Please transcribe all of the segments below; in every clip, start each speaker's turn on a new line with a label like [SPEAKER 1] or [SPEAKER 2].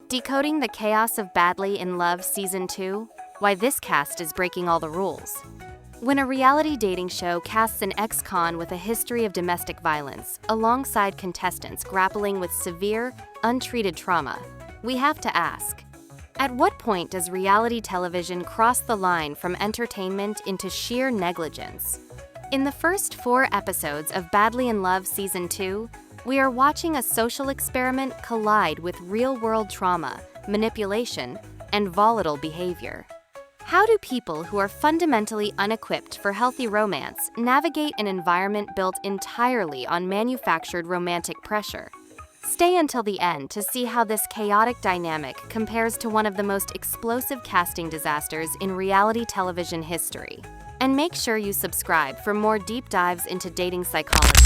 [SPEAKER 1] Decoding the Chaos of Badly in Love Season 2, Why This Cast is Breaking All the Rules. When a reality dating show casts an ex-con with a history of domestic violence, alongside contestants grappling with severe, untreated trauma, we have to ask, at what point does reality television cross the line from entertainment into sheer negligence? In the first 4 episodes of Badly in Love Season 2, we are watching a social experiment collide with real-world trauma, manipulation, and volatile behavior. How do people who are fundamentally unequipped for healthy romance navigate an environment built entirely on manufactured romantic pressure? Stay until the end to see how this chaotic dynamic compares to one of the most explosive casting disasters in reality television history. And make sure you subscribe for more deep dives into dating psychology.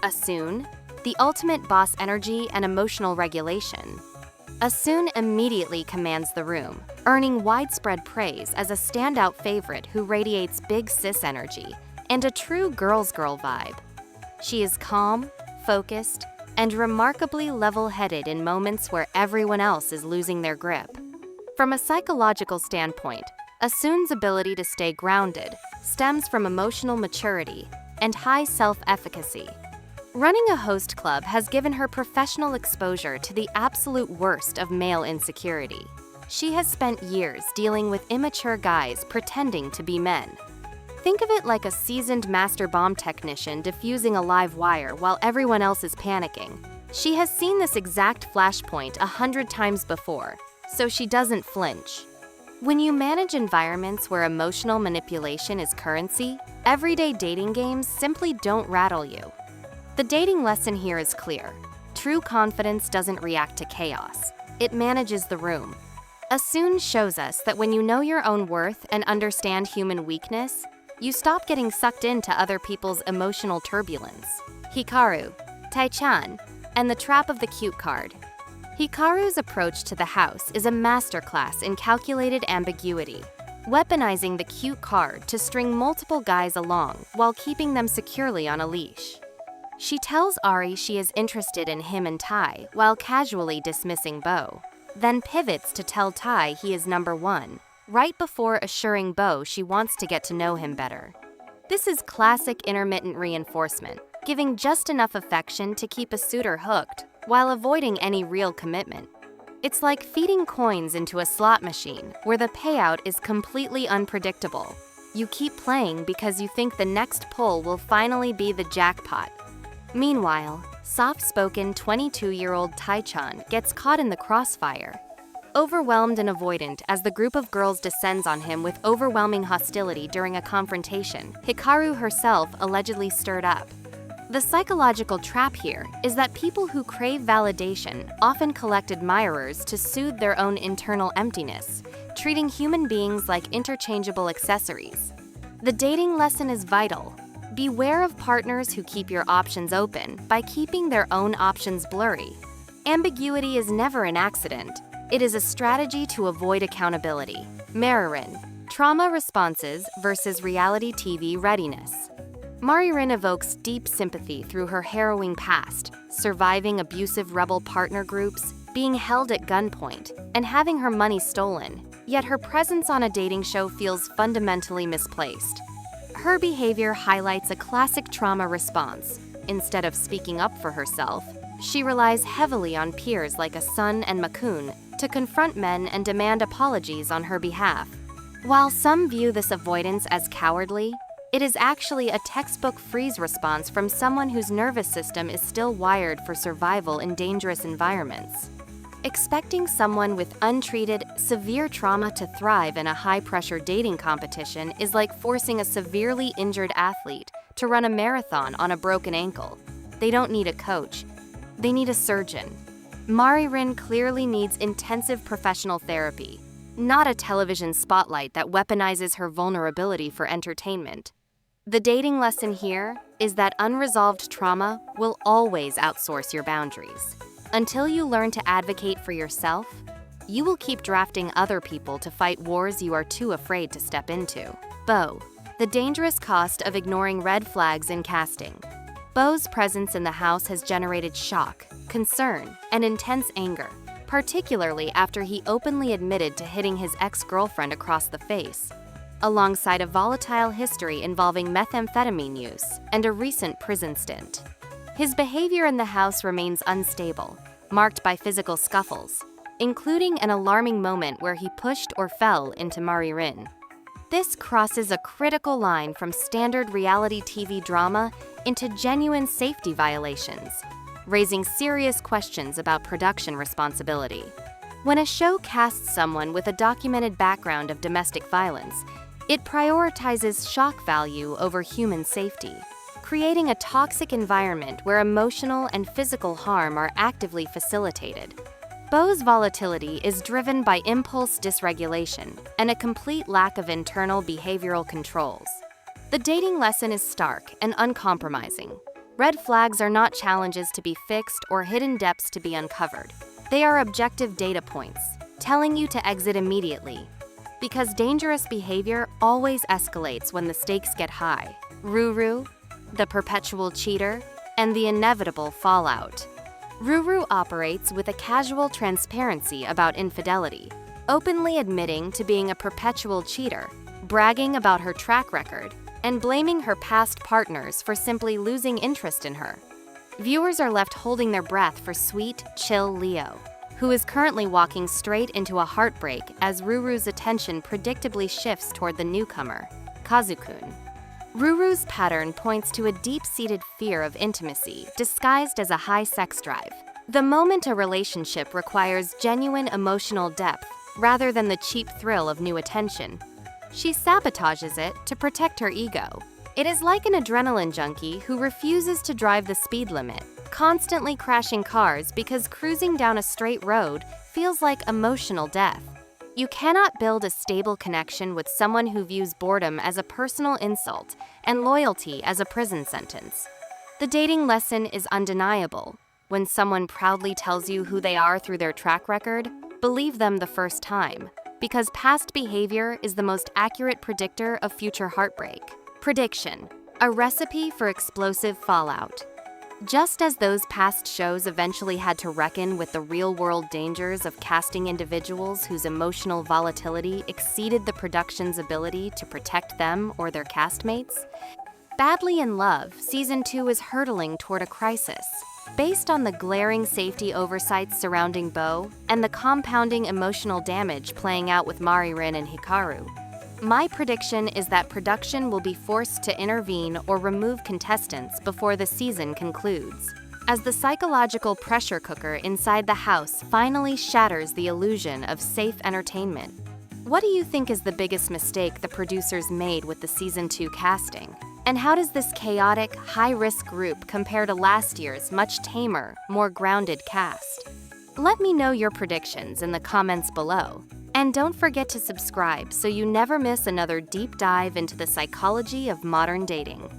[SPEAKER 1] Asun, the ultimate boss energy and emotional regulation. Asun immediately commands the room, earning widespread praise as a standout favorite who radiates big sis energy and a true girl's girl vibe. She is calm, focused, and remarkably level-headed in moments where everyone else is losing their grip. From a psychological standpoint, Asun's ability to stay grounded stems from emotional maturity and high self-efficacy. Running a host club has given her professional exposure to the absolute worst of male insecurity. She has spent years dealing with immature guys pretending to be men. Think of it like a seasoned master bomb technician defusing a live wire while everyone else is panicking. She has seen this exact flashpoint 100 times before, so she doesn't flinch. When you manage environments where emotional manipulation is currency, everyday dating games simply don't rattle you. The dating lesson here is clear. True confidence doesn't react to chaos. It manages the room. Asun shows us that when you know your own worth and understand human weakness, you stop getting sucked into other people's emotional turbulence. Hikaru, Taichan, and the trap of the cute card. Hikaru's approach to the house is a masterclass in calculated ambiguity, weaponizing the cute card to string multiple guys along while keeping them securely on a leash. She tells Ari she is interested in him and Tai while casually dismissing Bo, then pivots to tell Tai he is number 1, right before assuring Bo she wants to get to know him better. This is classic intermittent reinforcement, giving just enough affection to keep a suitor hooked while avoiding any real commitment. It's like feeding coins into a slot machine where the payout is completely unpredictable. You keep playing because you think the next pull will finally be the jackpot. Meanwhile, soft-spoken 22-year-old Taichan gets caught in the crossfire. Overwhelmed and avoidant as the group of girls descends on him with overwhelming hostility during a confrontation Hikaru herself allegedly stirred up. The psychological trap here is that people who crave validation often collect admirers to soothe their own internal emptiness, treating human beings like interchangeable accessories. The dating lesson is vital. Beware of partners who keep your options open by keeping their own options blurry. Ambiguity is never an accident. It is a strategy to avoid accountability. Maririn, trauma responses versus reality TV readiness. Maririn evokes deep sympathy through her harrowing past, surviving abusive rebel partner groups, being held at gunpoint, and having her money stolen. Yet her presence on a dating show feels fundamentally misplaced. Her behavior highlights a classic trauma response. Instead of speaking up for herself, she relies heavily on peers like Asun and Makun to confront men and demand apologies on her behalf. While some view this avoidance as cowardly, it is actually a textbook freeze response from someone whose nervous system is still wired for survival in dangerous environments. Expecting someone with untreated, severe trauma to thrive in a high-pressure dating competition is like forcing a severely injured athlete to run a marathon on a broken ankle. They don't need a coach. They need a surgeon. Maririn clearly needs intensive professional therapy, not a television spotlight that weaponizes her vulnerability for entertainment. The dating lesson here is that unresolved trauma will always outsource your boundaries. Until you learn to advocate for yourself, you will keep drafting other people to fight wars you are too afraid to step into. Bo, the dangerous cost of ignoring red flags in casting. Bo's presence in the house has generated shock, concern, and intense anger, particularly after he openly admitted to hitting his ex-girlfriend across the face, alongside a volatile history involving methamphetamine use and a recent prison stint. His behavior in the house remains unstable, marked by physical scuffles, including an alarming moment where he pushed or fell into Mari-Rin. This crosses a critical line from standard reality TV drama into genuine safety violations, raising serious questions about production responsibility. When a show casts someone with a documented background of domestic violence, it prioritizes shock value over human safety, creating a toxic environment where emotional and physical harm are actively facilitated. Beau's volatility is driven by impulse dysregulation and a complete lack of internal behavioral controls. The dating lesson is stark and uncompromising. Red flags are not challenges to be fixed or hidden depths to be uncovered. They are objective data points, telling you to exit immediately. Because dangerous behavior always escalates when the stakes get high. Ruru, the perpetual cheater, and the inevitable fallout. Ruru operates with a casual transparency about infidelity, openly admitting to being a perpetual cheater, bragging about her track record, and blaming her past partners for simply losing interest in her. Viewers are left holding their breath for sweet, chill Leo, who is currently walking straight into a heartbreak as Ruru's attention predictably shifts toward the newcomer, Kazu-kun. Ruru's pattern points to a deep-seated fear of intimacy disguised as a high sex drive. The moment a relationship requires genuine emotional depth rather than the cheap thrill of new attention, she sabotages it to protect her ego. It is like an adrenaline junkie who refuses to drive the speed limit, constantly crashing cars because cruising down a straight road feels like emotional death. You cannot build a stable connection with someone who views boredom as a personal insult and loyalty as a prison sentence. The dating lesson is undeniable. When someone proudly tells you who they are through their track record, believe them the first time, because past behavior is the most accurate predictor of future heartbreak. Prediction: a recipe for explosive fallout. Just as those past shows eventually had to reckon with the real-world dangers of casting individuals whose emotional volatility exceeded the production's ability to protect them or their castmates, Badly in Love Season 2 is hurtling toward a crisis. Based on the glaring safety oversights surrounding Beau and the compounding emotional damage playing out with Mari-Rin and Hikaru, my prediction is that production will be forced to intervene or remove contestants before the season concludes, as the psychological pressure cooker inside the house finally shatters the illusion of safe entertainment. What do you think is the biggest mistake the producers made with the Season 2 casting? And how does this chaotic, high-risk group compare to last year's much tamer, more grounded cast? Let me know your predictions in the comments below. And don't forget to subscribe so you never miss another deep dive into the psychology of modern dating.